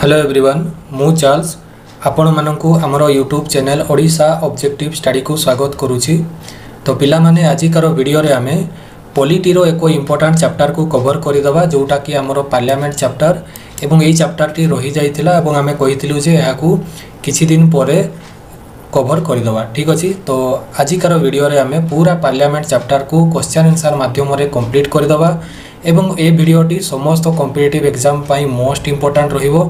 Hello everyone मु Charles आपण मानकु हमर YouTube channel Odisha objective study को स्वागत करूची। तो पिला माने आजिकार वीडियो रे आमे पॉलिटीरो एक इंपोर्टेंट चैप्टर को कवर करदबा जोटा कि हमर पार्लियामेंट चैप्टर एवं एई चैप्टर टी रही जाइतिला एवं आमे कहितिलु जे याकू किछि दिन परे कवर करदबा। ठीक अछि। तो आजिकार वीडियो रे आमे पूरा पार्लियामेंट चैप्टर को क्वेश्चन आंसर माध्यम रे कंप्लीट करदबा एवं ए वीडियोटी समस्त कॉम्पिटिटिव एग्जाम पाई मोस्ट इंपोर्टेंट रहिबो।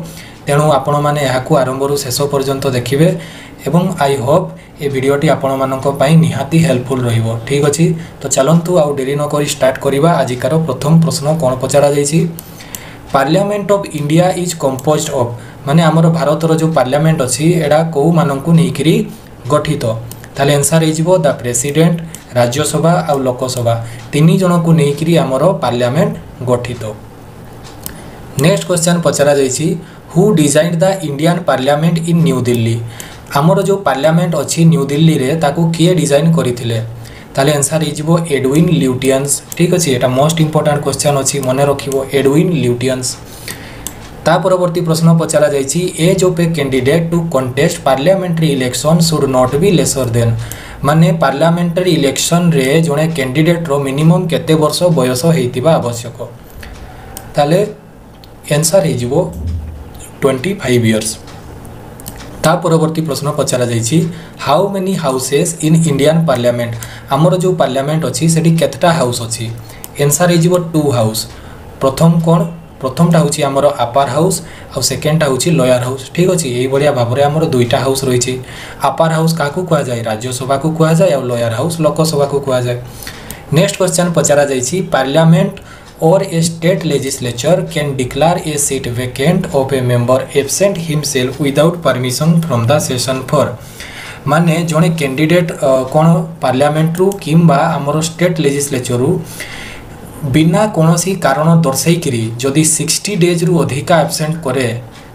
तेणु आपण माने याकू आरंभ रु शेष पर्यंत देखिबे एवं आई होप ए वीडियोटी आपण मानक पाई निहाती हेल्पफुल रहिबो। ठीक अछि। तो चलंतु आउ देरी न करी स्टार्ट करिबा। आजिकार प्रथम प्रश्न कोन पचरा जायछि, parliament of India is composed of माने हमर भारत रो जो पार्लियामेंट अछि एडा को मानकू नेकिरी गठित। ताले आंसर हिजबो द प्रेसिडेंट, राज्यसभा और लोकसभा तीन जन को नेकिरी हमर पार्लियामेंट गठित। नेक्स्ट क्वेश्चन पचरा जायछि, who designed the Indian parliament in New Delhi. हमर जो पार्लियामेंट अछि न्यू दिल्ली रे ताकू किए डिजाइन करिथिले। ताले आंसर हिजबो एडविन ल्यूटियंस। ठीक अछि। एटा मोस्ट इंपोर्टेंट क्वेश्चन अछि, मने रखिबो एडविन ल्यूटियंस। ता परवर्ती प्रश्न पचरा जायछि, age of a candidate to contest parliamentary election should not be lesser than माने पार्लियामेंट्री इलेक्शन रे जने कैंडिडेट रो मिनिमम केते वर्ष बयस हेतिबा आवश्यक। ताले आंसर हिजबो 25 इयर्स। ता परवर्ती प्रश्न पचरा जायछि, how many houses in Indian parliament. हमर जो पार्लियामेंट अछि सेठी केतटा हाउस अछि। आंसर हिजबो 2 हाउस। प्रथमटा होची हमर अपर हाउस और सेकेंडटा होची लोअर हाउस। ठीक अछि। एई बढिया भाबरे हमर दुईटा हाउस रहिछि। अपर हाउस काकू कुआ जाय, राज्यसभा को कुआ जाय और लोअर हाउस लोकसभा को कुआ जाय। नेक्स्ट क्वेश्चन पचरा जायछि, parliament or a state legislature can declare a seat vacant of a member absent himself without permission from the session for माने जने कैंडिडेट कोन पार्लियामेंट रु किंबा हमर स्टेट लेजिस्लेचर रु बिना कोनोसी कारण दर्शाई जदि 60 डेज रु अधिका एब्सेंट करे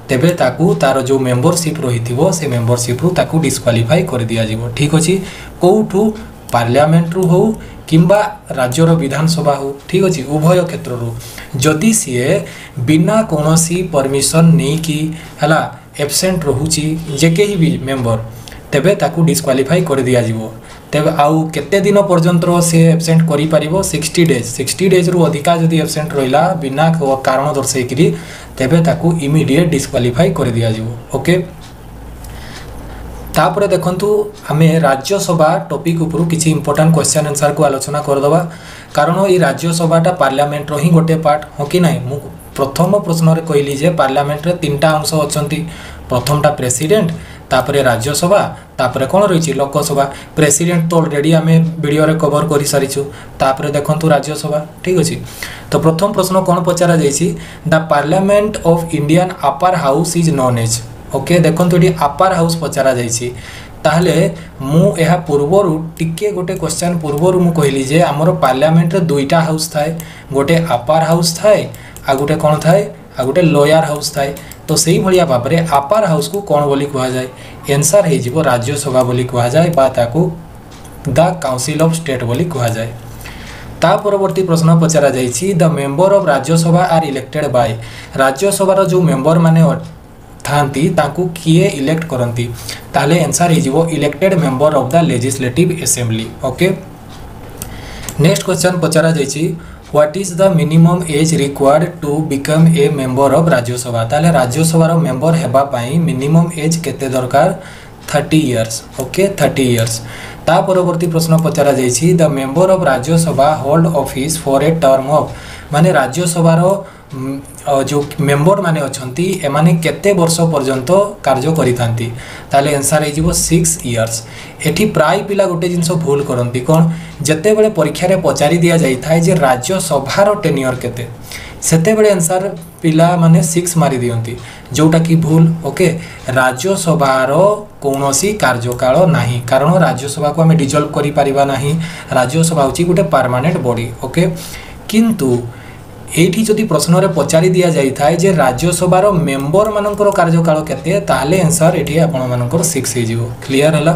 तेबे ताकू तार जो मेंबरशिप रहिथिबो से मेंबरशिप रु ताकू डिस्क्वालीफाई कर दिया जिवो। ठीक अछि। कोठू पार्लियामेंट रु हो किंबा राज्यर विधानसभा हो। ठीक अछि। उभय क्षेत्र रु जदि सीए बिना कोनोसी परमिशन नै कि हला एब्सेंट रहुची जे केही भी मेंबर तेबे ताकू डिस्क्वालीफाई कर दिया जिवो। तेबे आउ केते दिन पर्यंत से एब्सेंट करि परिबो 60 डेज रु अधिका जदि एब्सेंट रहिला बिना कारण दर्शाई करी तेबे ताकू इमीडिएट डिस्क्वालीफाई कर दिया जिवो। ओके। तापरे देखंतु हमें राज्यसभा टॉपिक ऊपर किछि इंपोर्टेंट क्वेश्चन आंसर को आलोचना करदबा कारण ई राज्यसभाटा पार्लियामेंट रो ही गोटे पार्ट हो कि नै। मु प्रथम प्रश्न रे कहली जे पार्लियामेंट रे तीनटा अंश अछंती। प्रथमटा प्रेसिडेंट, तापरे राज्यसभा, तापरे कोन रहिछि लोकसभा। प्रेसिडेंट तो ऑलरेडी हमें वीडियो रे कवर करि सारिछु। तापरे देखंतु राज्यसभा। ठीक अछि। तो प्रथम प्रश्न कोन पचारा जायछि, the parliament of Indian upper house is known as. Okay. देखंतु एटी अपर हाउस पचारा जायछि। ताहले मु एहा पूर्वरु टिके गोटे क्वेश्चन पूर्वरु मु कहली जे हमर पार्लियामेंट रे दुईटा हाउस थाए, गोटे अपर हाउस थाए आ गोटे कोन थाए आ गोटे लोअर हाउस थाए। तो सही भलिया भाबरे अपर हाउस को कोन बोली कहा जाय, आंसर हे जिवो राज्यसभा बोली कहा जाय बा ताकू द काउंसिल ऑफ स्टेट बोली कहा जाय। ता परवर्ती प्रश्न पचरा जायछि, the member of Rajya Sabha are elected by. Rajya Sabha रो जो मेंबर माने थांती ताकू किए इलेक्ट करंती। ताले आंसर हे जिवो elected member of the legislative assembly. Okay. Next question पचरा जायछि, what is the minimum age required to become a member of Rajya Sabha. ताले राज्यसभा रो मेंबर हेबा पाई मिनिमम एज केते दरकार 30 इयर्स। ओके। 30 इयर्स। ता परवर्ती प्रश्न पचरा जायछि, the member of Rajya Sabha hold office for a term of माने राज्यसभा रो जो मेंबर माने अछंती ए माने केते वर्ष पर्यंत कार्य करिथांती। ताले आंसर हे जिवो 6 इयर्स। एठी प्राय पिला गोटे जिंस भूल करंती कोन जते बेले परीक्षा रे पचारि दिया जाई थाए जे राज्यसभा रो टेन्योर केते सेते बेले आंसर पिला माने 6 मारि दियंती जोटा की भूल। ओके। राज्यसभा रो कोनोसी कार्यकाल नाही कारण राज्यसभा को हमें डिजॉल्व करि परिबा नाही। राज्यसभा होची गोटे परमानेंट बॉडी। ओके। किंतु एठी जदि प्रश्न रे पचारि दिया जाई थाए जे राज्यसभा रो मेंबर मानकर कार्यकाल केते ताले आंसर एठी आपण मानकर 6 हे जिवो। क्लियर हला।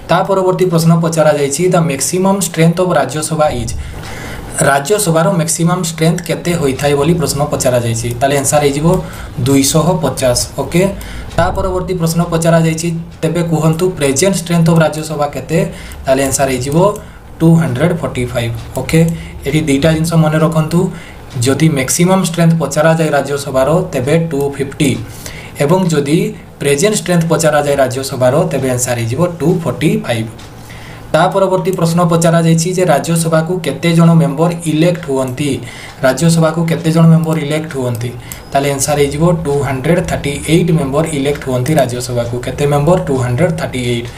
ता परवर्ती प्रश्न पचरा जायछि, the maximum strength of Rajya Sabha is. राज्यसभार मैक्सिमम स्ट्रेंथ केते होइथाय बोली प्रश्न पचरा जायछि ताले आंसर हे जिवो 250 ओके। ता परवर्ती प्रश्न पचरा जायछि तेबे कुहंतु प्रेजेंट स्ट्रेंथ ऑफ राज्यसभा केते ताले आंसर हे जिवो 245 ओके। एठी दुईटा जिंस मन रखंतु जदि मैक्सिमम स्ट्रेंथ पचरा जाय राज्यसभार तेबे 250 एवं जदि प्रेजेंट स्ट्रेंथ पचरा जाय राज्यसभार तेबे आंसर हे जिवो 245। ता परवर्ती प्रश्न पचरा जायछि जे राज्यसभा को केते जण मेंबर इलेक्ट हुवंती राज्यसभा को केते जण मेंबर इलेक्ट हुवंती ताले आंसर हे जिवो 238 मेंबर इलेक्ट हुवंती राज्यसभा को केते मेंबर 238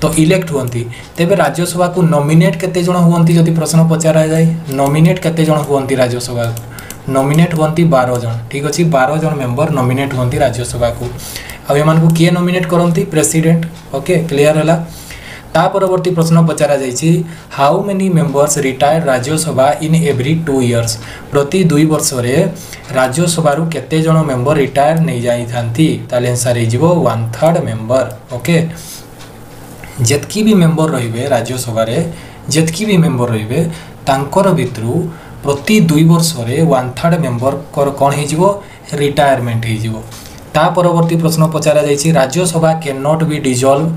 तो इलेक्ट हुवंती। तेबे राज्यसभा को नॉमिनेट केते जण हुवंती जदि प्रश्न पचरा जाय नॉमिनेट केते जण हुवंती राज्यसभा नॉमिनेट हुवंती 12 जण ठीक अछि 12 जण मेंबर नॉमिनेट हुवंती राज्यसभा को। अब एमान को किए नॉमिनेट करंती प्रेसिडेंट ओके क्लियर होला। ता परवर्ती प्रश्न पचरा जायछि how many members retired Rajya Sabha in every 2 years प्रति 2 वर्ष रे राज्यसभा रु केते जण मेंबर रिटायर नै जाई थांती ताले आंसर हे जिवो 1/3 मेंबर ओके। जेतकी भी मेंबर रहिबे राज्यसभा रे जेतकी भी मेंबर रहिबे तांकर भितरु प्रति 2 वर्ष रे 1/3 मेंबर कोन हे जिवो रिटायरमेंट हे जिवो। ता परवर्ती प्रश्न पचरा जायछि Rajya Sabha can not be dissolve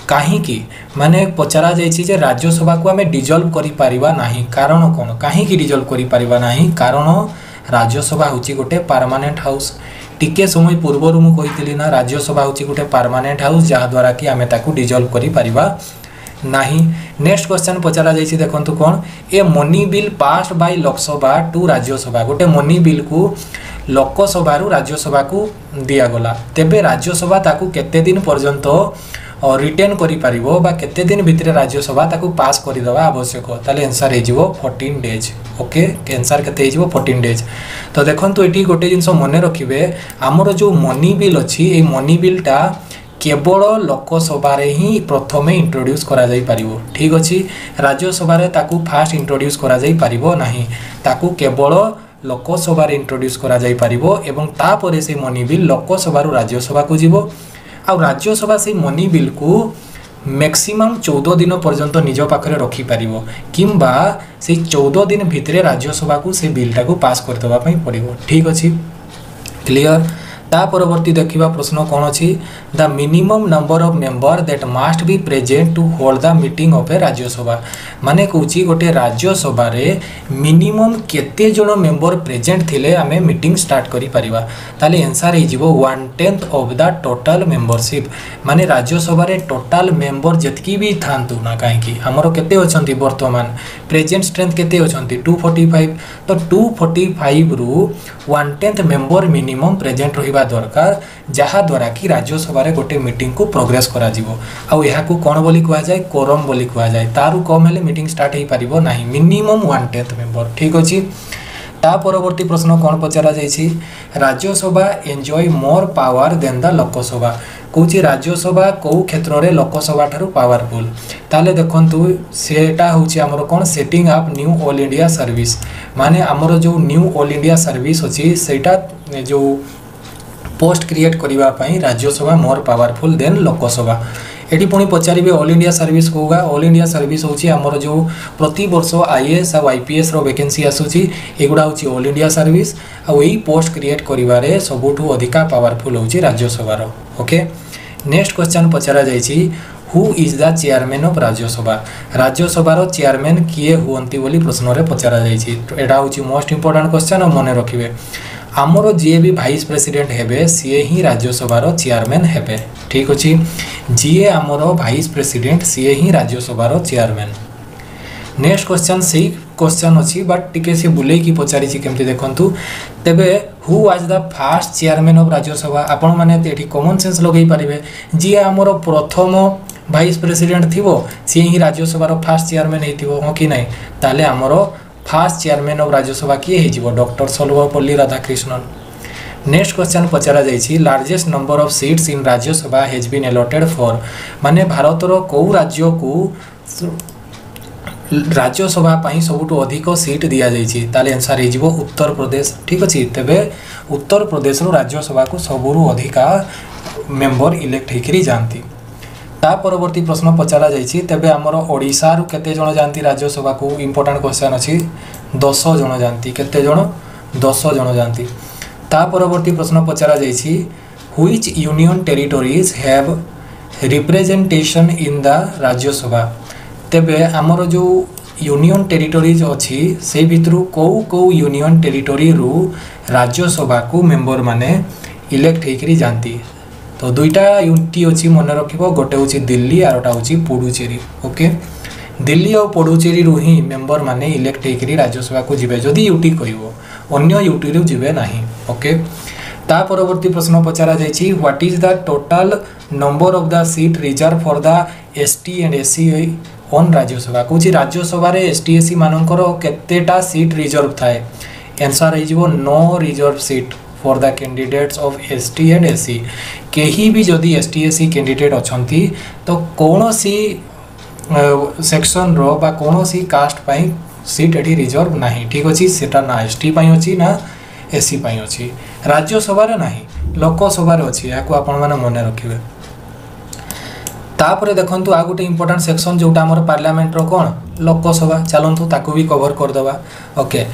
कहीं की माने पचरा जायछि जे राज्यसभा को आमे डिसॉल्व करि परिबा नाही कारण कोन कहीं की डिसॉल्व करि परिबा नाही कारण राज्यसभा होची गोटे परमानेंट हाउस टिके समय पूर्व मु कहितली ना राज्यसभा होची गोटे परमानेंट हाउस जहा द्वारा कि आमे ताकू डिसॉल्व करि परिबा नाही। नेक्स्ट क्वेश्चन पचरा जायछि देखंतु कोन a money bill passed by Lok Sabha to Rajya Sabha गोटे मनी बिल को लोकसभा रु राज्यसभा को दिया गला तेबे राज्यसभा ताकू केते दिन पर्यंत और रिटेन करि परिबो बा केते दिन भितरे राज्यसभा ताकू पास करि दवा आवश्यक ताले आंसर हे जिवो 14 डेज ओके आंसर केते हे जिवो 14 डेज। तो देखंतु एठी गोटे जिंस मने रखिबे हमर जो मनी बिल अछि ए मनी बिल टा केवल लोकसभा रे ही प्रथमे इंट्रोड्यूस करा जाई परिबो ठीक अछि राज्यसभा रे ताकू फास्ट इंट्रोड्यूस करा जाई परिबो नाही ताकू केवल लोकसभा रे इंट्रोड्यूस करा जाई परिबो एवं ता परे से मनी बिल लोकसभा रु राज्यसभा को जिवो आ राज्यसभा से मनी बिल को मैक्सिमम 14 दिन पर्यंत निज पाखरे रखी पारिबो किंबा से 14 दिन भितरे राज्यसभा को से बिलटा को पास कर देबा पई पड़िबो ठीक अछि क्लियर। ता परवर्ती देखिबा प्रश्न कोन अछि the minimum number of member that must be present to hold the meeting of a Rajya Sabha माने कहूची गोटे राज्यसभा रे मिनिमम केते जण मेंबर प्रेजेंट थिले आमे मीटिंग स्टार्ट करि परिबा ताले आंसर हे जिवो 1/10 ऑफ द टोटल मेंबरशिप माने राज्यसभा रे टोटल मेंबर जतकी भी थांतु ना काहे कि हमरो केते अछंती वर्तमान प्रेजेंट स्ट्रेंथ केते अछंती 245 तो 245 रु 1/10 मेंबर मिनिमम प्रेजेंट रहिबा दरकार जहा द्वारा कि राज्यसभा रे गोटे मीटिंग को प्रोग्रेस करा जिवो आ यहा को कोन बोली कुआ जाय कोरम बोली कुआ जाय तारु कम हेले मीटिंग स्टार्ट हे परिबो नाही मिनिमम 1/10 मेंबर ठीक अछि। ता परवर्ती प्रश्न कोन पचरा जायछि Rajya Sabha enjoy more power than the Lok Sabha कहूची राज्यसभा को क्षेत्र रे लोकसभा ठारू पावरफुल ताले देखंतु सेटा होची हमर कोन setting up new all India service माने हमर जो न्यू ऑल इंडिया सर्विस अछि सेटा जो पोस्ट क्रिएट करिबा पई Rajya Sabha more powerful than Lok Sabha. Eighty पुणी पचारिबे ऑल इंडिया सर्विस होगा ऑल इंडिया सर्विस होची हमर जो प्रति वर्ष आईएएस और आईपीएस रो वैकेंसी आसुची एगुडा होची ऑल इंडिया सर्विस आ एई पोस्ट क्रिएट करिबारे सबुठु अधिका पावरफुल होची राज्यसभा रो ओके। नेक्स्ट क्वेश्चन पचरा जायछि who is the chairman of Rajya Sabha Rajya Sabha रो चेयरमैन किए हुवंती बोली प्रश्न रे पचरा जायछि एटा होची मोस्ट इंपोर्टेंट क्वेश्चन और मने रखिबे आमरो जे भी वाइस प्रेसिडेंट हेबे सीए ही राज्यसभा रो चेयरमैन हेबे ठीक अछि जे आमरो वाइस प्रेसिडेंट सीए ही राज्यसभा रो चेयरमैन। नेक्स्ट क्वेश्चन सी क्वेश्चन अछि बट टिके से बुले की पचारि छि केमति देखंतु तबे who was the first chairman of Rajya Sabha आपण माने एठी कॉमन सेंस लगै परिबे जे आमरो प्रथम वाइस प्रेसिडेंट थिबो से ही राज्यसभा रो फर्स्ट चेयरमैन हेतिबो हो कि नै ताले आमरो फर्स्ट चेयरमैन ऑफ राज्यसभा किए हे जीवो doctor Sarvepalli Radhakrishnan. Next question पचरा जायछि largest number of seats in Rajya Sabha has been allotted for माने भारत रो को राज्य को राज्यसभा पई सबुटो अधिक सीट दिया जायछि ताले आंसर हे जीवो उत्तर प्रदेश ठीक अछि तबे उत्तर प्रदेश रो राज्यसभा को सबुरु अधिका मेंबर इलेक्ट हेकरी जानती। ता परवर्ती प्रश्न पचरा जाइछि तेबे हमर ओडिसा रु केते जण जानती राज्यसभा को इंपोर्टेंट क्वेश्चन अछि 10 जण जानती केते जण 10 जण जानती। ता परवर्ती प्रश्न पचरा जाइछि which union territories have representation in the Rajya Sabha तेबे हमर जो यूनियन टेरिटोरीज अछि से भितरु को यूनियन टेरिटोरी रु राज्यसभा को मेंबर माने इलेक्ट हेकरी जानती। तो दुईटा यूनिटी अच्छी मन रखिबो गोटे होची दिल्ली आरोटा होची पुडुचेरी। ओके दिल्ली और पुडुचेरी रु ही मेंबर माने इलेक्ट हेकरी राज्यसभा को जिबे जदी यूटी कहिवो अन्य यूटी रु जिबे नाही। ओके ता परवर्ती प्रश्न पचरा जाइछि what is the total number of the seat reserve for the ST and SC on Rajya Sabha कुछ राज्यसभा रे एसटी एससी मानकर केतेटा सीट रिजर्व थाए आंसर हे जिवो no reserve seat for the candidates of ST and SC केही भी जदि एसटी एससी कैंडिडेट अछंती तो कोनोसी सेक्शन रो बा कोनोसी कास्ट पई सीट एठी रिजर्व नाही। ठीक अछि सेटा ना एसटी पई अछि ना एससी पई अछि राज्यसभा रे नाही लोकसभा रे अछि याको आपण माने मने रखिबे। तापर देखंतु आ गोटे इंपोर्टेंट सेक्शन जोटा हमर पार्लियामेंट रो कोन लोकसभा चलंतु ताको भी कवर कर दबा। Okay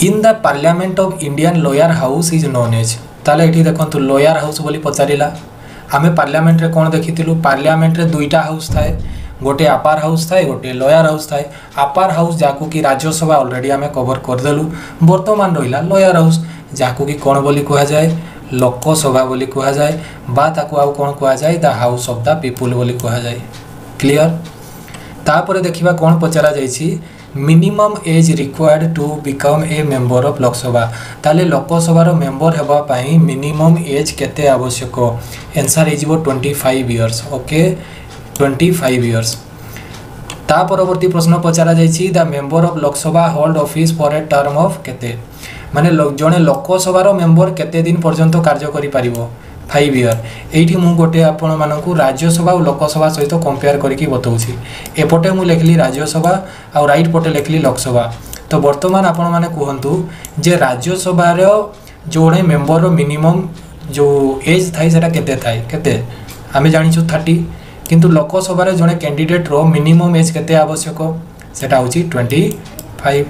in the parliament of Indian lower house is known as ताले एठी देखंतु लोअर हाउस बोली पचारिला आमे पार्लियामेंट रे कोन देखितिलु पार्लियामेंट रे दुईटा हाउस थाए गोटे अपर हाउस थाए गोटे लोअर हाउस थाए। अपर हाउस जाकू कि राज्यसभा ऑलरेडी आमे कवर कर देलु वर्तमान रहिला लोअर हाउस जाकू कि कोन बोली कहा जाए लोकसभा बोली कहा जाए बा ताकू आउ कोन कहा जाए the house of the people बोली कहा जाए। क्लियर तापर देखिबा कोन पचरा जाइछि minimum age required to become a member of Lok Sabha ताले लोकसभा रो मेंबर हेबा पई मिनिमम एज केते आवश्यक आंसर हे जिवो 25 इयर्स। Okay 25 years. ता परवर्ती प्रश्न पचरा जाइछि the member of Lok Sabha hold office for a term of केते माने जने लोकसभा रो मेंबर केते दिन पर्यंत कार्य करि परिबो 5 इयर एठी मु गोटे आपण मानकू राज्यसभा और लोकसभा सहित कंपेयर करके बताऊँ एपटे मु लिखली राज्यसभा और राइट पटे लिखली लोकसभा। तो वर्तमान आपण माने कहतु जे राज्यसभा जोड़े मेंबर रो मिनिमम जो एज थाई सेटा केते थाई केते आमे जानिछु 30 किंतु लोकसभा जोड़े कैंडिडेट रो मिनिमम एज केते आवश्यक सेटा होची 25।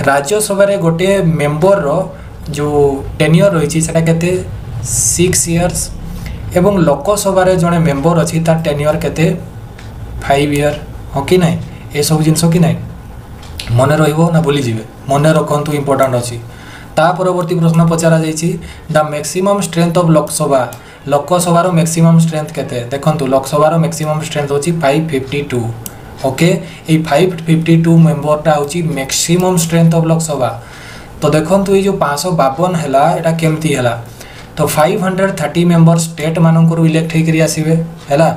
राज्यसभा रे गोटे मेंबर रो जो टेन्योर रही सेटा केते 6 इयर्स एवं लोकसभा रे जने मेंबर अछि तार टेन्योर केते 5 इयर हो कि नहीं ए सब जिंस कि नहीं मने रहिबो ना भूली जिवे मने रखंतु इंपोर्टेंट अछि। ता परवर्ती प्रश्न पचरा जाइछि the maximum strength of Lok Sabha रो मैक्सिमम स्ट्रेंथ केते देखंतु लोकसभा रो मैक्सिमम स्ट्रेंथ होछि 552। ओके ए 552 मेंबर टा होछि मैक्सिमम स्ट्रेंथ ऑफ लोकसभा। तो देखंतु ए जो 552 हैला एटा केमती हैला तो 530 मेंबर स्टेट मानकर इलेक्ट होकर आसवे है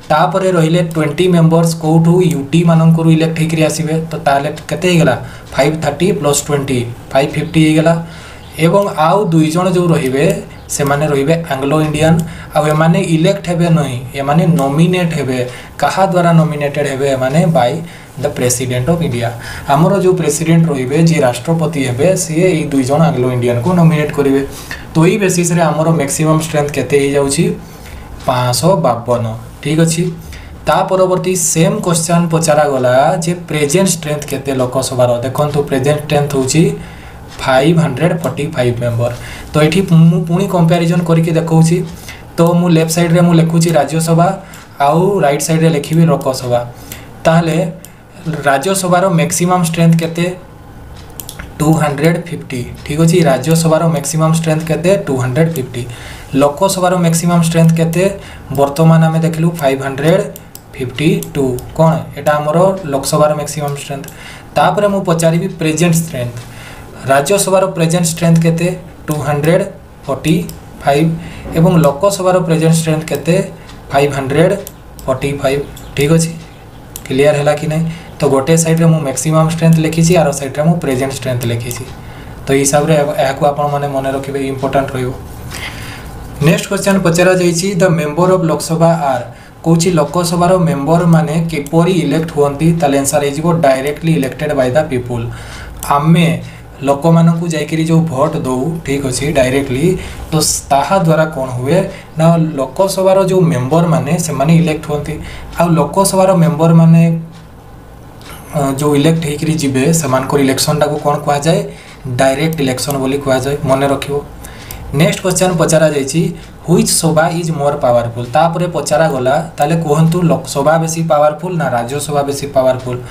तापर रहिले 20 मेंबर्स कौटू यूटी मानकर इलेक्ट होकर आसवे तो ताले केते हेगला 530 प्लस 20 550 हेगला एवं आउ दुई जण जो रहिबे से माने रहिबे एंग्लो इंडियन आ एमाने इलेक्ट हेबे नहीं एमाने नॉमिनेट हेबे कहा द्वारा नॉमिनेटेड हेबे एमाने by the president of India हमरो जो प्रेसिडेंट रहिबे जे राष्ट्रपति हेबे से ए दुई जण एंग्लो इंडियन को नॉमिनेट करिवे। तो ई बेसिस रे हमरो मैक्सिमम स्ट्रेंथ केते हे जाउची 552। ठीक अछि ता परवर्ती सेम क्वेश्चन पचरा गला जे प्रेजेंट स्ट्रेंथ केते लोकसभा रो देखंतु प्रेजेंट स्ट्रेंथ होची 545 मेंबर। तो एठी मु पुनी कंपैरिजन करके देखौची तो मु लेफ्ट साइड रे मु लिखुची राज्यसभा आउ राइट साइड रे लिखिबी लोकसभा ताले राज्यसभा रो मैक्सिमम स्ट्रेंथ केते 250। ठीक अछि राज्यसभा रो मैक्सिमम स्ट्रेंथ केते 250 लोकसभा रो मैक्सिमम स्ट्रेंथ केते वर्तमान हमें देखलु 552 कोन एटा हमरो लोकसभा रो मैक्सिमम स्ट्रेंथ। तापर मु पचारिबी प्रेजेंट स्ट्रेंथ राज्यसभा रो प्रेजेंट स्ट्रेंथ केते 245 एवं लोकसभा रो प्रेजेंट स्ट्रेंथ केते 545। ठीक अछि क्लियर हैला कि नहीं तो गोटे साइड रे मु मैक्सिमम स्ट्रेंथ लिखिछि आरो साइड रे मु प्रेजेंट स्ट्रेंथ लिखिछि तो हिसाब रे एहाकू आपण माने मने रखिबे इंपोर्टेंट रहइबो। नेक्स्ट क्वेश्चन पचरा जाइछि the member of Lok Sabha are कोछि लोकसभा रो मेंबर माने केपरी इलेक्ट होंती ताले आंसर हे जिवो directly elected by the people. आमे लोक मानू जाकि जो भोट दौ ठीक अच्छे डायरेक्टली तो ताहा द्वारा कौन हुए ना लोकसभार जो मेंबर माने से माने इलेक्ट होती आ लोकसभार मेंबर माने जो इलेक्ट होकर जीवे से इलेक्शन टाक कौन कह जाए डायरेक्ट इलेक्शन बोली कह जाए मन रखियो। नेक्स्ट क्वेश्चन पचरा जाइए व्हिच सभा इज मोर पावरफुल तापर पचरा गला ताले कहतु लोकसभा बेसी पावरफुल ना राज्यसभा बेसी पावरफुल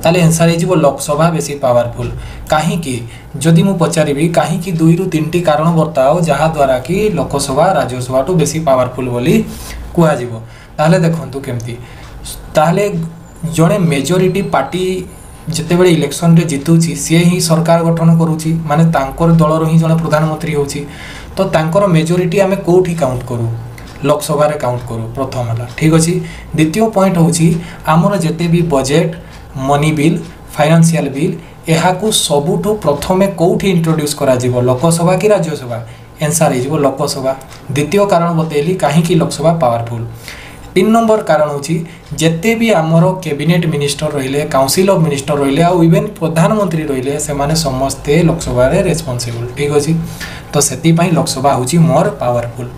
ताले आंसर हो लोकसभा बेसी पावरफुल कहीं जदि मु पचारि कहीं 2 ରୁ 3टी कारण बताओ जहाँ द्वारा कि लोकसभा राज्यसभा टू बेसी पावरफुल बोली कहुजिवो ताले देखंतु केमती ताले जड़े मेजोरिटी पार्टी जितेबले इलेक्शन रे जितुची सी ही सरकार गठन करुची माने तांकर दलर ही जड़े प्रधानमंत्री होची तो तांकर मेजोरिटी आमे कोठी काउंट करू लोकसभा रे काउंट करू प्रथम हला ठीक अछि। द्वितीय पॉइंट होची हमर जते भी budget money bill financial bill एहाकू सबुठू प्रथमे कोठी इंट्रोड्यूस करा जिवो लोकसभा कि राज्यसभा आंसर हो लोकसभा। द्वितीय कारण बतैली कहीं लोकसभा पावरफुल। 3 नंबर कारण होची जेते भी आमर कैबिनेट मिनिस्टर रहिले काउंसिल ऑफ मिनिस्टर रहिले आ इवेन प्रधानमंत्री रहिले से माने समस्ते लोकसभा रे रेस्पोंसिबल ठीक अछि तो सेति पई लोकसभा होची मोर पावरफुल।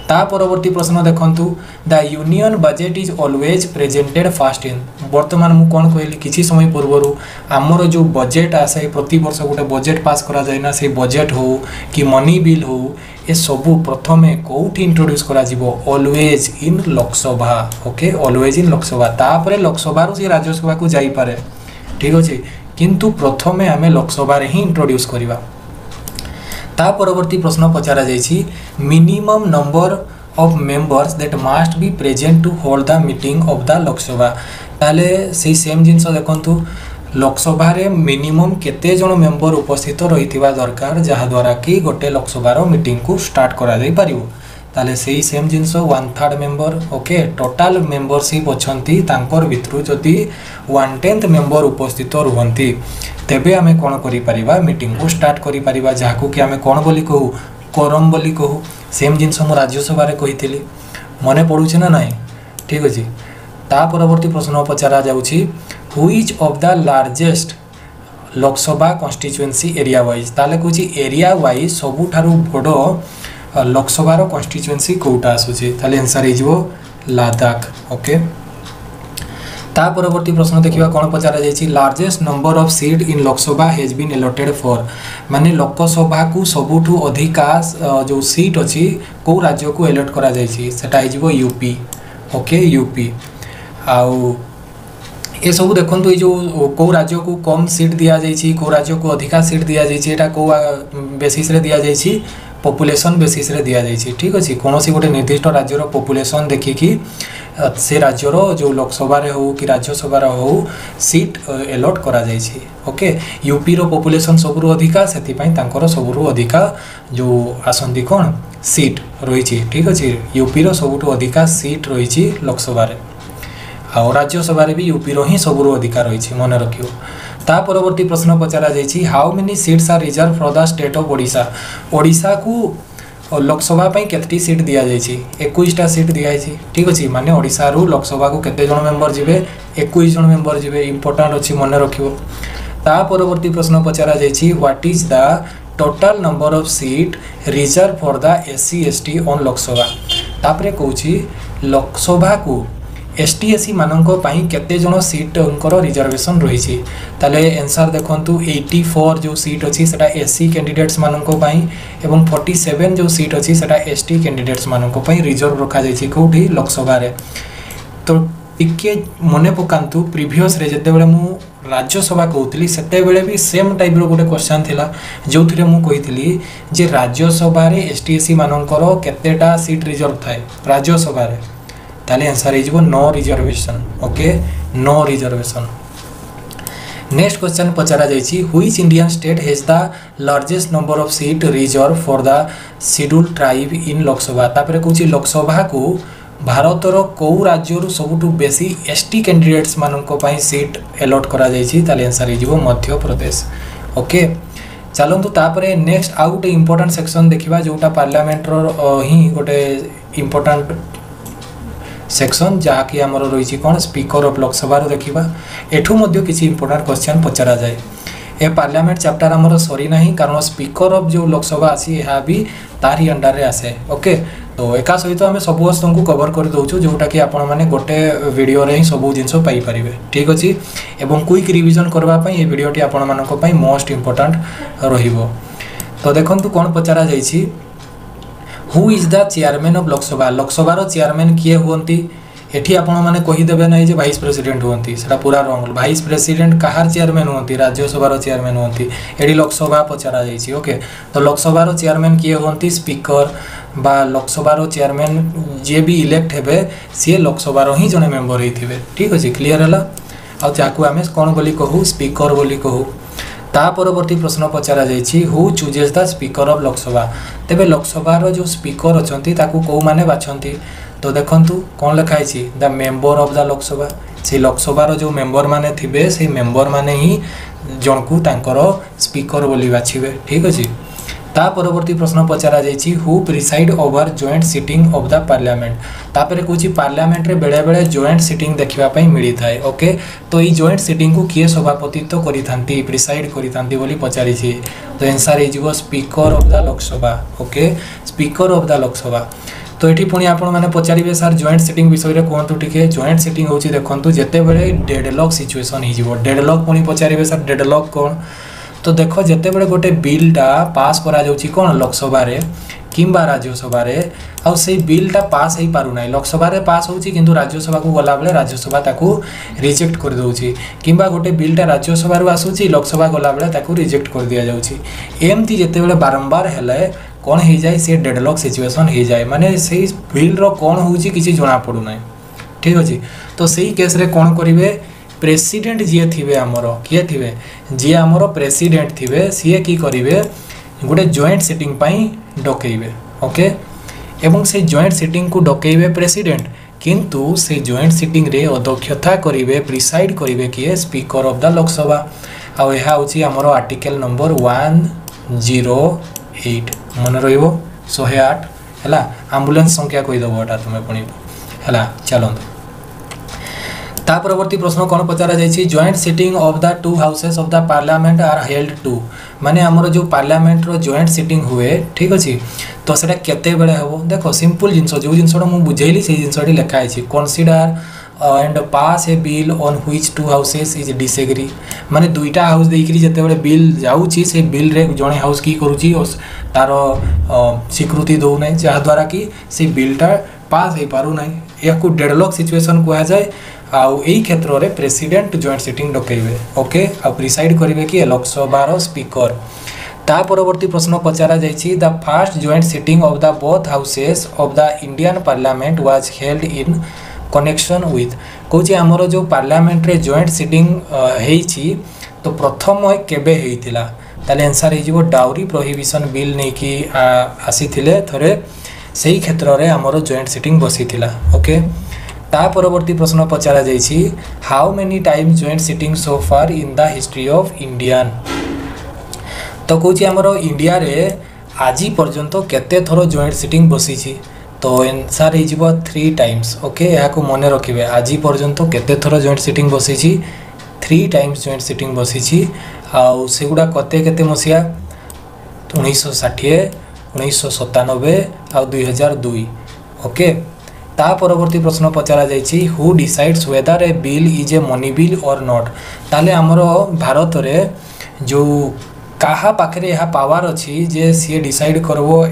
ता परवर्ती प्रश्न देखंतु the union budget is always presented fast in वर्तमान मु कोन कहली किछि समय पूर्वरु आमर जो बजेट आसे प्रति वर्ष गोटे बजेट पास करा जाय ना से बजेट हो कि मनी बिल हो ए सबु प्रथमे कोठी इंट्रोड्यूस करा जिवो always in Lok Sabha okay always in Lok Sabha तापरे लोकसभा रु से राज्यसभा को जाई पारे ठीक अछि किंतु प्रथमे हमें लोकसभा रे ही इंट्रोड्यूस करिवा। ता परवर्ती प्रश्न पचारा जाइछि minimum number of members that must be present to hold the meeting of the Lok Sabha ताले से सेम जिंस देखंतु लोकसभा रे मिनिमम केते जण मेंबर उपस्थित रहिथिबा दरकार जहाँ द्वारा कि गोटे लोकसभार मीटिंग को स्टार्ट करा जाई परिवो ताले सेही सेम जिंस 1/3 मेंबर ओके टोटाल मेंबरशिप अछंती तांकर भितरु जदि 1/10 मेंबर उपस्थित रुहंती तेबे आमे कोन करि परिबा मीटिंग को स्टार्ट करि परिबा जाहाकू कि आमे कोन बोली कहू कोरम बोली कहू सेम जिंस मु राज्यसभा रे कहिथिली मने पडुछि ना नाही ठीक अछि। ता परवर्ती प्रश्न पचारा जाउछि which of the largest Lok Sabha constituency area wise ताले कुछि एरिया वाइज सबुठारु बडो लोकसभार कॉन्स्टिट्यूएंसी कोटा आसुछि ताले आंसर हिजो लद्दाख ओके। ता परवर्ती प्रश्न देखिबा कोन पचारा जायछि largest number of seat in Lok Sabha has been allotted for माने लोकसभा को सबुठु अधिका जो सीट अछि को राज्य को अलॉट करा जायछि सेटा हिजो यूपी ओके यूपी आउ ये सब देखो जो कौ राज्य को कम सीट दिया जाइए कौ राज्य को अधिका सीट दिया जाइए एटा कौ बेसिस रे दिया जाइए पॉपुलेशन बेसिस रे दिया जाइए ठीक अच्छे कौन सी गोटे निर्दिष्ट राज्यर पॉपुलेशन देखिकी से राज्यर जो लोकसभा रे हो कि राज्यसभा हो सीट अलॉट करा जाइए ओके। यूपी रो पॉपुलेशन सबुरु अधिका से सबुरु अधिका जो आसंती कौन सीट रही ठीक अच्छे यूपी रो सबुठु अधिका सीट रही लोकसभा रे और राज्यसभा भी यूपी रो ही सबुरु अधिकार रही मन रखियो। ता परवर्ती प्रश्न पचारा जाइछि how many seats are reserve for the state of Odisha Odisha को लोकसभा पई केतटी सीट दिया जाइछि 21टा सीट दिया जाइछि ठीक अछि माने ओडिशा रो लोकसभा को केते जण मेंबर जिवे 21 जण मेंबर जिवे इंपोर्टेंट अछि मन रखियो। ता परवर्ती प्रश्न पचारा जाइछि what is the total number of seat reserve for the SC ST on Lok Sabha तापरे कहूछि लोकसभा को एसटी एससी मानक पई केते जण सीट उनकर रिजर्वेशन रही ताले आंसर देखंतु 84 जो सीट अछि सेटा एससी कैंडिडेट्स मानक पई एवं 47 जो सीट अछि सेटा एसटी कैंडिडेट्स मानक पई रिजर्व रखा जाइछि कोठी लोकसभा रे। तो टिके मने पकांतु प्रीवियस रे जते बेले मु राज्यसभा कहउतली सेते बेले भी सेम टाइप रो गोटे क्वेश्चन थिला जोथिरे मु कहितली जे राज्यसभा रे एसटी एससी मानकर केतेटा सीट रिजर्व थाए राज्यसभा रे ताले आंसर हो no reservation okay no reservation. Next question पचारा जाइछि which Indian state has the largest number of seat reserve for the scheduled tribe in Lok Sabha तापरे कहूछि लोकसभा को भारतर कौ राज्य सबुठु बेसी एसटी कैंडिडेट्स मानक पई सीट अलॉट करा जाइछि ताले आंसर हो मध्य प्रदेश ओके। चलंतु तापरे नेक्स्ट आउ गोटे इंपोर्टेंट सेक्शन देखिबा जोटा पार्लियामेंट रो ही गोटे इंपोर्टेंट सेक्शन जहाँकि आमर रही कौन स्पीकर ऑफ लोकसभा देखा एठू मध्य किसी इंपोर्टेंट क्वेश्चन पचरा जाए ए पार्लियामेंट चैप्टर आमर सरी ना कारण स्पीकर ऑफ जो लोकसभा आसी यह भी तार ही अंडर आसे ओके। तो एका सहित आम सब को कवर कर दौचु जोटा कि आपण मैंने गोटे वीडियो रे ही सब जिनस पाइपर ठीक अच्छे। एवं क्विक रिविजन करने ये वीडियोटी आपण मानी मोस्ट इम्पोर्टाट रहिबो। तो देखंतु कौन पचरा जाइछि who is the chairman of Lok Sabha. लोकसभार चेयरमैन किए हुंती एठी आपण माने कहीदेवे ना जे भाइस प्रेसिडेंट हुंती सेटा पूरा रॉन्ग। भाइस प्रेसिडेंट कहार चेयरमैन हुंती राज्यसभार चेयरमैन हुंती एठी लोकसभा पचरा जाइछि ओके। तो लोकसभार चेयरमैन किए हुंती स्पीकर बा लोकसभार चेयरमैन जे भी इलेक्ट हेबे सी लोकसभार ही जने मेंबर होइथिबे ठीक अछि। क्लियर हला आ जाकू आमे कोन बोली कहू स्पीकर बोली कहू। ता परवर्ती प्रश्न पचरा जाइछि who chooses the speaker of Lok Sabha. तेबे लोकसभार जो स्पीकर अछंती ताकू को माने बाछंती। तो देखंतु कौन लिखाई the member of the Lok Sabha से लोकसभार जो मेंबर माने थिबे से मेंबर माने ही जनकू तांकर स्पीकर बोली बाछिबे ठीक अछि। ता परवर्ती प्रश्न पचरा जाइछि who preside over joint sitting of the parliament. तापरे कहछि पार्लियामेंट रे बेले बेले जॉइंट सिटिंग देखिबा पई मिली थाए ओके। तो ई जॉइंट सिटिंग को किए सभापतित्व करिथांती प्रिसाइड करिथांती बोली पचारिछि। तो आंसर हे जिवो speaker of the Lok Sabha okay speaker of the Lok Sabha. तो ये पुणी आपण मैंने पचारे सार जॉइंट सिटिंग विषय में कहतु टे जॉइंट सिटिंग होची देखंतु जेते बेले डेडलॉक सिचुएशन हो डेडलॉक पुणी पचारे सार डेडलॉक कौन। तो देख जेते बेले गोटे बिलटा पास करा जाउची कौन लोकसभा रे किंबा राज्यसभा रे आ से बिलटा पास हो पारु ना लोकसभा रे पास होची किंतु राज्यसभा को गला बेले राज्यसभा ताकू रिजेक्ट कर दउची किंबा गोटे बिलटा राज्यसभा रू आसुची लोकसभा गला बेले ताकू रिजेक्ट कर दिया जाउची। एमती जेते बेले बारंबार हेले कौन हो जाए सी डेडलॉक सिचुएशन हो जाए माने से बिल रो कौन होची किसी जना पड़ू ना ठीक अच्छे। तो सही केस रे कौन करिवे प्रेसिडेंट जी थे आमर किए थे जी आमर प्रेसिडेंट थे सी कि करिवे गोटे जॉइंट सिटिंग पाई डकेइबे ओके। एवं से जॉइंट सिटिंग को डकेइबे प्रेसिडेंट किंतु से जॉइंट सिटिंग रे अध्यक्षता करिवे प्रिसाइड करिवे किए स्पीकर ऑफ द लोकसभा। आ यह होची आमर आर्टिकल नंबर 108 मन रहिबो 108 हैला एम्बुलेंस संख्या कहि दबो एटा तुमे पणिबो हैला। चलंतु ता परवर्ती प्रश्न कौन पचरा जाइछि joint sitting of the two houses of the parliament are held to माने हमर जो पार्लियामेंट रो जॉइंट सिटिंग हुए ठीक अछि। तो सेटा केते बेले हबो देखो सिंपल जिंस जो जिंसडा मु बुझैली से जिंसडी लिखा अछि consider and pass A bill on which two houses is disagree माने दुईटा हाउस देखिरी जते बेले बिल जाउची से बिल रे जणे हाउस की करूची तार स्वीकृति दो नै जहा द्वारा कि से बिलटा पास हे पारु नै याकू डेडलॉक सिचुएशन कहा जाए। आउ एई क्षेत्र रे प्रेसिडेंट जॉइंट सिटिंग डकेइबे ओके आ प्रिसाइड करिवे कि लोकसभार स्पीकर। ता परवर्ती प्रश्न पचरा जाइछि the first joint sitting of the both houses of the Indian parliament was held in connection with कहूँ आमर जो पार्लियामेंट रे जॉइंट सिटिंग हेइछि तो प्रथम केबे हेइतिला ताले आंसर हे जिवो डाउरी प्रोहिबिशन बिल नै कि आसीथिले थरे सेही क्षेत्र रे आमर जॉइंट सिटिंग बसिथिला ओके। ता परवर्ती प्रश्न पचरा जाइछि how many times joint sitting so far in the history of Indian. तो कहूँ आमर इंडिया रे आजी पर्यंत केते थरो जॉइंट सिटिंग बसिछि तो आंसर हे जिवो 3 टाइम्स ओके। या को मने रखिबे आजी पर्यंत केते थरो जॉइंट सिटिंग बसिछि 3 टाइम्स जॉइंट सिटिंग बसिछि आउ सेगुडा कते केते मसिया 1960 1997 आ 2002 ओके। ता परवर्ती प्रश्न पचरा जाइछि who decides whether a bill is a money bill और नॉट। ताले हमर भारत रे जो काहा पाखरे यह पावर अछि जे सी डिसाइड करबो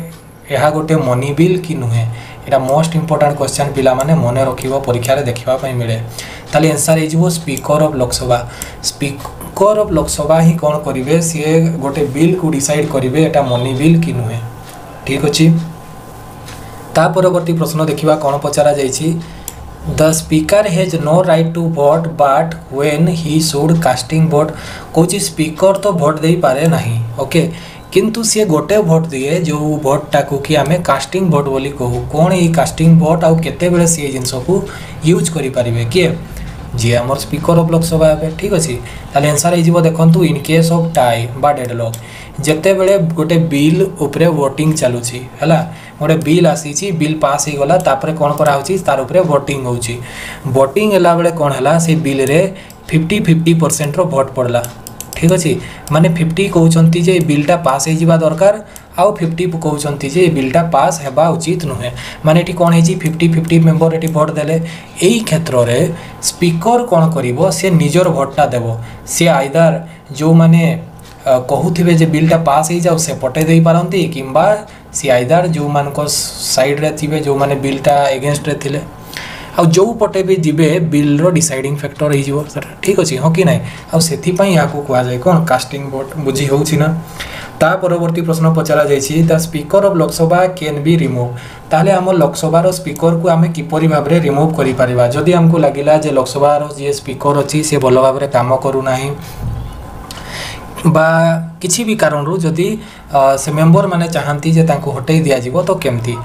यह गोटे मनी बिल कि नुहे एटा मोस्ट इंपोर्टेंट क्वेश्चन पिला माने मने रखिबो परीक्षा रे देखिबा पई मिले। ताले आंसर हे जिवो speaker of Lok Sabha. Speaker of Lok Sabha ही कोन करिवे सी गोटे बिल को डिसाइड करिवे एटा मनी बिल कि नुहे ठीक अछि। ता परवर्ती प्रश्न देखिबा कोन पचरा जाइछि the speaker has no right to vote but when he should casting vote कहूँ स्पीकर तो भोट दे पारे नहीं ओके किंतु सी गोटे भोट दिए जो भोटा को कि आमे कास्टिंग भोट बोली कहू कौन ये कास्टिंग भोट आउ केते बेले सी जिनस को यूज करि पारिबे किए जी आमर स्पीकर ऑफ लोकसभा है ठीक अच्छे। ताले आंसर हे जिवो देखंतु इन केस ऑफ टाई बा डेडलॉक जेते बेले गोटे बिल उपरे वोटिंग चलुची हैला गोटे बिल आसीची बिल पास हो गला तापरे कोन करा होची तार उपरे वोटिंग होची वोटिंग हला बेले कोन हला से बिल रे 50-50% रो वोट पड़ला ठीक अच्छे माने 50 कहते जे बिलटा पास हो दरकार आउ 50 कहते जे बिलटा पास हेबा उचित नुहे माने एटी कौन है 50-50 मेंबर एटी भोट देले एई क्षेत्र रे स्पीकर कौन करिवो से निजर भोटटा देवो से आइदर जो माने कहूथिबे जे बिलटा पास हो जाओ से पटे दे पारंती किंबा सी आइदर जो मानको साइड रे थिबे जो माने बिलटा एगेंस्ट रे थिले आ जो पटे भी जीवे बिल रो डिसाइडिंग फैक्टर हो जीवो सर ठीक अछि हो कि नै आ सेथि पई याको कुआ जाय कोन कास्टिंग वोट बुझी होउछि ना ता परवर्ती प्रश्न पचरा जायछि the speaker of Lok Sabha can be remove ताले हम लोकसभा रो स्पीकर को हमें किपरि भाबरे रिमूव करि परिबा जदि हमको लागिला जे लोकसभा रो जे स्पीकर अछि से भलो भाबरे काम करू नाही बा किसी भी कारण रू जदि से मेंबर माने चाहती जे तांको हटै दिया जीवो तो केमती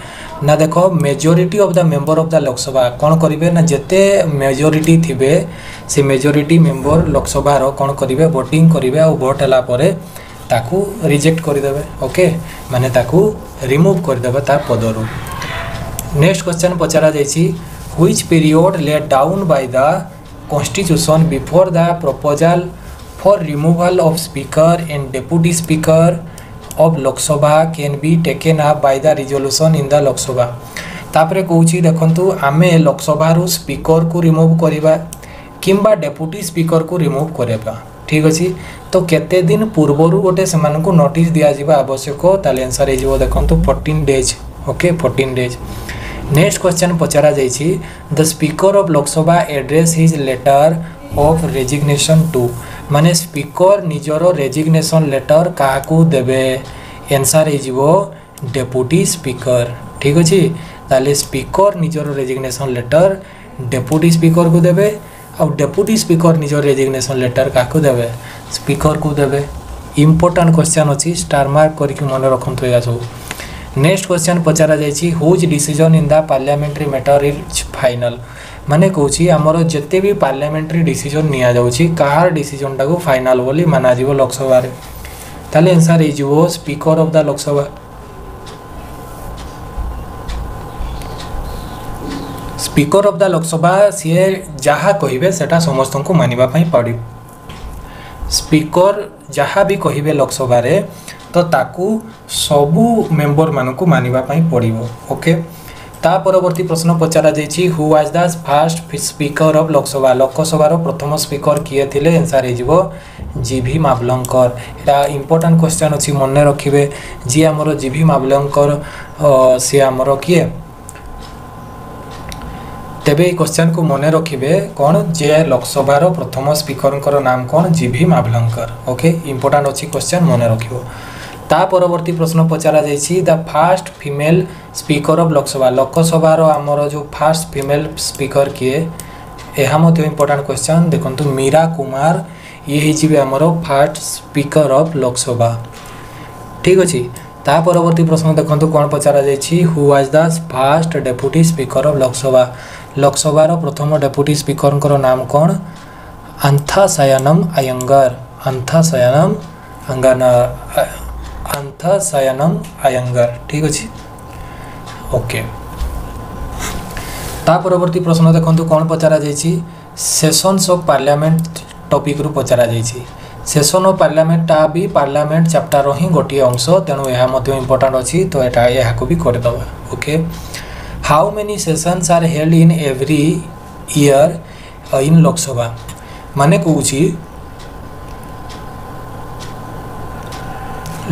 ना देखो majority of the member of the Lok Sabha कौन करिवे ना जेते मेजॉरिटी थिबे से मेजॉरिटी मेंबर लोकसभा रो कौन करिवे वोटिंग करिवे और वोट हला परे ताकू रिजेक्ट कर देबे ओके माने ताकू रिमूव कर देबे ता पदरू नेक्स्ट क्वेश्चन पचरा जायछि which period let down by the constitution before the proposal for removal of speaker and deputy speaker of Lok Sabha can be taken up by the resolution in the Lok Sabha तापरे कहूची देखंतु आमे लोक सभा रो speaker को remove करिबा किंबा deputy speaker को remove करिबा ठीक अछि तो केते दिन पूर्वरु गोटे समान को नोटिस दिया जिबा आवश्यक ताले आंसर हे जिवो देखंतु 14 days okay 14 days next question पचरा जायछि the speaker of Lok Sabha address his letter of resignation to माने स्पीकर निजर रेजिग्नेशन लेटर काकू देबे आंसर हे जिवो डेप्यूटी स्पीकर ठीक अछि ताले स्पीकर निजर रेजिग्नेशन लेटर डेप्यूटी स्पीकर को देबे और डेप्यूटी स्पीकर निजर रेजिग्नेशन लेटर काकू देबे स्पीकर को देबे इंपोर्टेंट क्वेश्चन अछि स्टार मार्क करके मन रखंतु या सब नेक्स्ट क्वेश्चन पचरा जायछि whose decision in the parliamentary matter is final माने कहूची हमर जते भी पार्लियामेंट्री डिसीजन निया जाउची कार डिसीजन टाको फाइनल बोली माना जीवो लोकसभा रे ताले आंसर हे जीवो speaker of the Lok Sabha speaker of the Lok Sabha से जहा कहिबे सेटा समस्त को मानिबा पई पड़ी स्पीकर जहा भी कहिबे लोकसभा रे तो ताकू सबु मेंबर मानकू मानिबा पई पड़िबो ओके ता परवर्ती प्रश्न पचरा जायछि who was the first speaker of Lok Sabha रो प्रथम स्पीकर किए थिले आंसर हे जिवो जीभी मावलंकर एटा इंपोर्टेंट क्वेश्चन अछि मने रखिबे जी हमरो जीभी मावलंकर से हमरो किए तेबे ई क्वेश्चन को मने रखिबे कोन जे लोकसभा रो प्रथम स्पीकर कर नाम कोन जीभी मावलंकर ओके इंपोर्टेंट अछि क्वेश्चन मने रखिबो ता परवर्ती प्रश्न पचरा जायछि the first female speaker of Lok Sabha रो हमरो जो फर्स्ट फीमेल स्पीकर किए एहा मते इंपोर्टेंट क्वेश्चन देखंतु मीरा कुमार ये हि जिबे हमरो फर्स्ट स्पीकर ऑफ लोकसभा ठीक अछि ता परवर्ती प्रश्न देखंतु कोन पचरा जायछि who was the first deputy speaker of Lok Sabha रो प्रथम डेप्यूटी स्पीकर कर नाम कोन अंथासयनम अयंगर ठीक अछि ओके ता परवर्ती प्रश्न देखंतु कोन पचरा जायछि सेशंस ऑफ पार्लियामेंट टॉपिक रु पचरा जायछि सेशन ऑफ पार्लियामेंट ता भी पार्लियामेंट चैप्टर रो ही गोटी अंश तेनु एहा मध्ये इंपोर्टेंट अछि तो एटा एहा को भी कर दबा okay how many sessions are held in every year in Lok Sabha माने कहूछि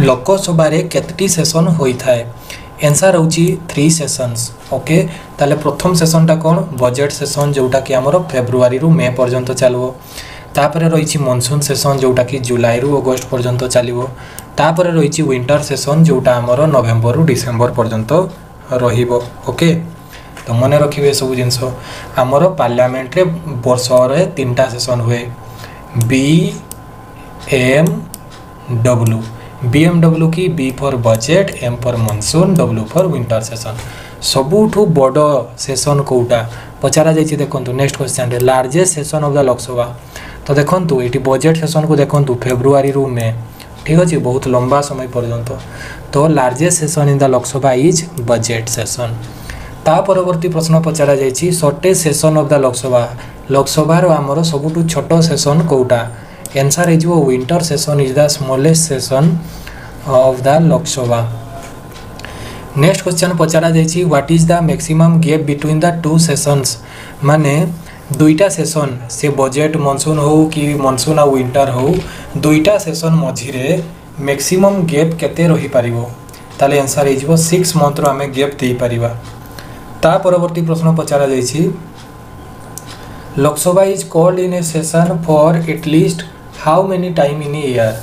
लोकसभा रे केतटी सेशन होई थाए आंसर होची 3 सेशंस ओके ताले प्रथम सेशन टा कोन बजट सेशन जोटा कि हमरो फेब्रुआरी रु मे पर्यंत चलबो तापरे रहिछि मॉनसून सेशन जोटा कि जुलाई रु अगस्त पर्यंत चलिबो तापरे रहिछि विंटर सेशन जोटा हमरो नवेम्बर रु डिसेंबर पर्यंत रहिबो ओके तो मने रखिबे सब जिंस हमरो पार्लियामेंट रे वर्ष रे 3टा सेशन हुए BMW की B for budget M for monsoon W for winter session सबुठु बड़ सेशन कोटा पचरा जायछि देखंतु नेक्स्ट क्वेश्चन रे largest session of the Lok Sabha तो देखंतु एटी बजट सेशन को देखंतु फेब्रुआरी रु मे ठीक अछि बहुत लंबा समय पर्यंत तो largest session in the Lok Sabha is budget session ता परवर्ती प्रश्न पचरा जायछि shortest session of the Lok Sabha रो हमरो सबुठु छोटो सेशन कोटा answer is winter session is the smallest session of the Lok Sabha. Next question पचरा जाइए what is the maximum gap between the two sessions माने दुईटा सेशन से बजेट मॉनसून हो कि मॉनसून आ विंटर हो दुईटा सेशन मझिरे मैक्सिमम गैप केते रही पारिबो ताले आंसर इज 6 मंथ रो हमें गैप दे पारिबा। ता परवर्ती प्रश्न पचरा जाइए Lok Sabha is called in A session for at least how many time in year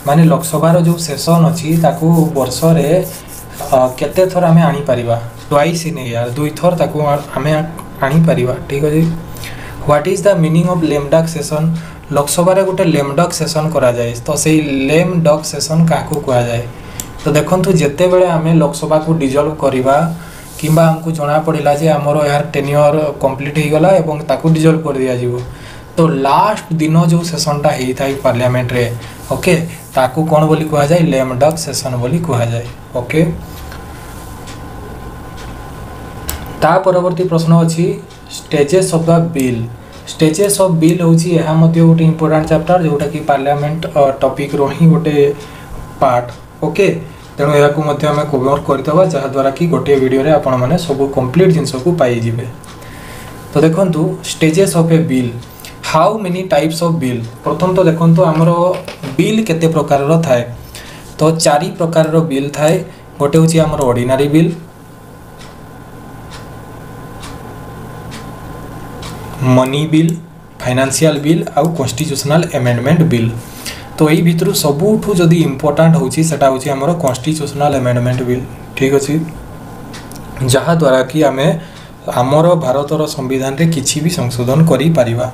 माने लोकसभा जो सेशन अच्छी ताकू वर्ष रे केते थर आमे आनी परिबा ट्वाइस इन ईयर दुई थर ताकू आमे आनी परिबा ठीक अछि। What is the meaning of lame duck session Lok Sabha रे गोटे लेम डक सेशन करा जाए तो सेही लेम डक सेशन काकू कहा जाए तो देखंतु जेते बेले आमे लोकसभा को डिजॉल्व करिबा किंबा हमको जना पड़िला जे हमरो यार टेन्योर कंप्लीट हो गला एवं ताकू डिजॉल्व कर दिया जीवो तो लास्ट दिन जो सेशनटा हेई थाई पार्लियामेंट रे ओके ताकू कोन बोली कहा जाए लेम डक सेशन बोली कहा जाए ओके। ता परवर्ती प्रश्न अछि stages of the bill stages of bill होची एहा मध्ये गोटे इंपोर्टेंट चैप्टर जोटा कि पार्लियामेंट टॉपिक रो ही गोटे पार्ट ओके तेणु या को मध्ये हमें कवर करदबा जहा द्वारा कि गोटे वीडियो रे आपण माने सब कंप्लीट जिंस को पाई जिवे। तो देखंतु stages of A bill how many types of bill प्रथम तो देखंतु हमरो बिल केते प्रकार रो थाए तो 4 प्रकार रो बिल थाए गोटे होची हमरो ordinary bill money bill financial bill आउ कॉन्स्टिट्यूशनल अमेंडमेंट बिल तो यही भितर सबुठू जदि इम्पोर्टाट होची सेटा होची हमरो कॉन्स्टिट्यूशनल अमेंडमेंट बिल ठीक अछि जहा द्वारा कि आमे हमरो भारतर संविधान रे किछि भी संशोधन करि परिबा।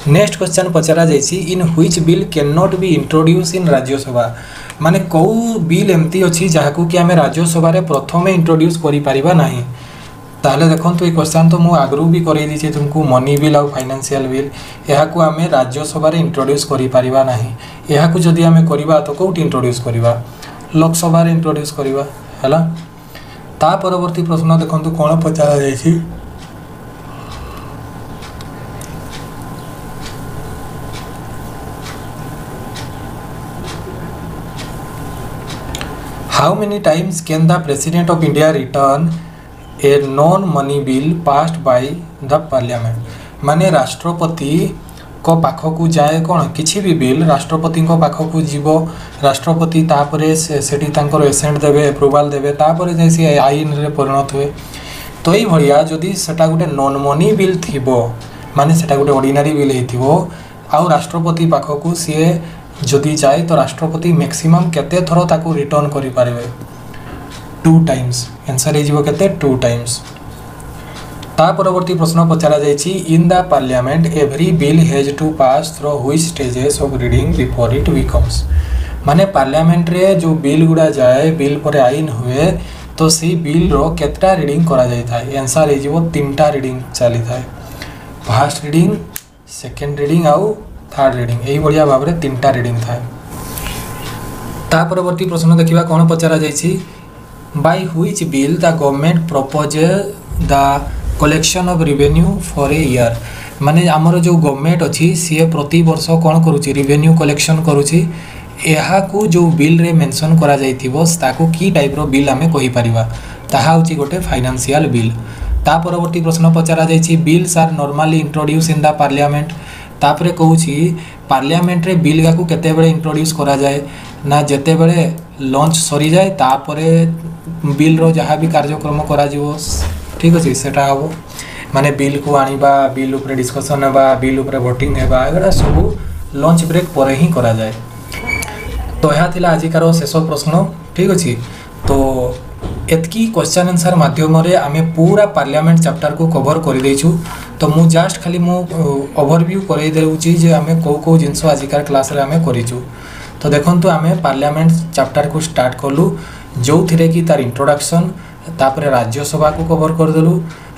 नेक्स्ट क्वेश्चन पचरा जाइछि in which bill can not be introduce in Rajya Sabha माने को बिल एमती अछि जहा को कि आमे राज्यसभा रे प्रथमे इंट्रोड्यूस करि परिबा नाही ताहले देखंतु ए क्वेश्चन तो मु आगरू भी करै दिछि तुमको मनी बिल और फाइनेंशियल बिल एहा को आमे राज्यसभा रे इंट्रोड्यूस करि परिबा नाही एहा को जदि आमे करिबा तो कोट इंट्रोड्यूस करिबा लोकसभा रे इंट्रोड्यूस करिबा हला। ता परवर्ती प्रश्न देखंतु कोन पचारा जाइछि how many times can the president of India return a non money bill passed by the parliament माने राष्ट्रपति को पाखकू जाए कौन किसी भी बिल राष्ट्रपति को पाखकू जीव राष्ट्रपति तापरे सेठी तांकर एसेंट देवे अप्रूवल देवे तापरे जैसे आईन रे परिणत हुए तो यही भलिया जदि सेटा गोटे नॉन मनी बिल थिबो माने सेटा गोटे ऑर्डिनरी बिल हेथिबो आउ राष्ट्रपति पाखकू सीए जदि जाए तो राष्ट्रपति मैक्सिमम केते थरो ताकू रिटर्न करि पारबे 2 टाइम्स आंसर इज केते 2 टाइम्स। ता परवर्ती प्रश्न पचरा जाइछि in the parliament every bill has to pass through which stages of reading before it becomes माने पार्लियामेंट रे जो बिल गुडा जाए बिल पर आइन हुए तो सी बिल रो केतटा रीडिंग करा जाय थाए आंसर इज 3टा रीडिंग चली थाए फर्स्ट रीडिंग सेकंड रीडिंग आउ थर्ड रीडिंग एही बढ़िया भाव रे 3टा रीडिंग थाए। ता परवर्ती प्रश्न देखिबा कोन पचरा जाइछि by which bill the government proposes the collection of revenue for a year माने हमर जो गवर्नमेंट अछि से प्रति वर्ष कोन करूची रेवेन्यू कलेक्शन करूची एहा को जो बिल रे मेंशन करा जाइथिबो ताको की टाइप रो बिल हमें कहि परिबा ताहा होची गोटे फाइनेंशियल बिल। ता परवर्ती प्रश्न पचरा जाइछि bills are normally introduce in the parliament तापरे कहूची पार्लियामेंट रे बिल गाकू केते बेले इंट्रोड्यूस करा जाए ना जेते बेले लॉन्च सरी जाए तापरे बिल रो जहाँ भी कार्यक्रम करा जीवो ठीक अछि सेटा हबो माने बिल को आनिबा बिल ऊपर डिस्कशन हेबा बिल ऊपर वोटिंग हेबा एगडा सब लंच ब्रेक पर ही करा जाए। तो यह थिला आजिकार शेष प्रश्न ठीक अछि तो एतकी क्वेश्चन आंसर माध्यम रे आमे पूरा पार्लियामेंट चैप्टर को कवर कर देछु तो मु जस्ट खाली मु ओवरव्यू करे देउची जे आमे को जिंस आजिकार क्लास रे आमे करिछु। तो देखंतु आमे पार्लियामेंट चैप्टर को स्टार्ट करलु जो थिरे कि तार इंट्रोडक्शन तापरे राज्यसभा को कवर कर देलु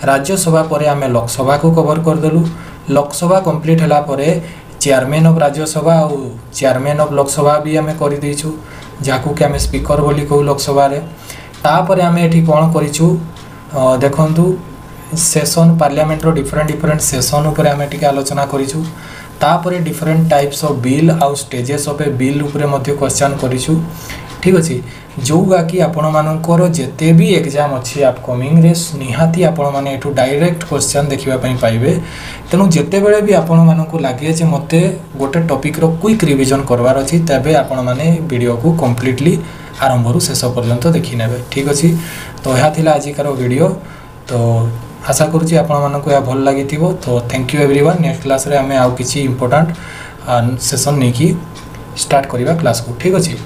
राज्यसभा परे आमे लोकसभा को कवर कर देलु लोकसभा कंप्लीट हला परे चेयरमैन ऑफ राज्यसभा और चेयरमैन ऑफ लोकसभा भी आमे करि दैछु जाकू कि आमे स्पीकर बोली कहू लोकसभा रे तापरे आमे एठी कोन करिछु देखंतु सेशन पार्लियामेंट रो डिफरेंट सेशन ऊपर आमे टिके आलोचना करिछु तापर डिफरेंट टाइप्स ऑफ बिल आउ स्टेजेस ऑफ ए बिल उपरे मध्य क्वेश्चन करिछु ठीक अछि जोगा कि आपण मानकर जेते भी एग्जाम अछि अपकमिंग रे निहाती आपण माने एठू डायरेक्ट क्वेश्चन देखिबा पई पाइबे तेनु जेते बेले भी आपण मानकु लागे जे मते गोटे टॉपिक रो क्विक रिवीजन करवार अछि तबे आपण माने वीडियो को कंप्लीटली आरंभ रु शेष पर्यंत देखि नेबे ठीक अछि तो यहा थिला आज कार वीडियो तो आशा करूची आपण मानकु या भल लागिथिबो तो thank you everyone next class रे हमें आउ किछि इंपोर्टेंट सेशन नेकी स्टार्ट करिबा क्लास को ठीक अछि।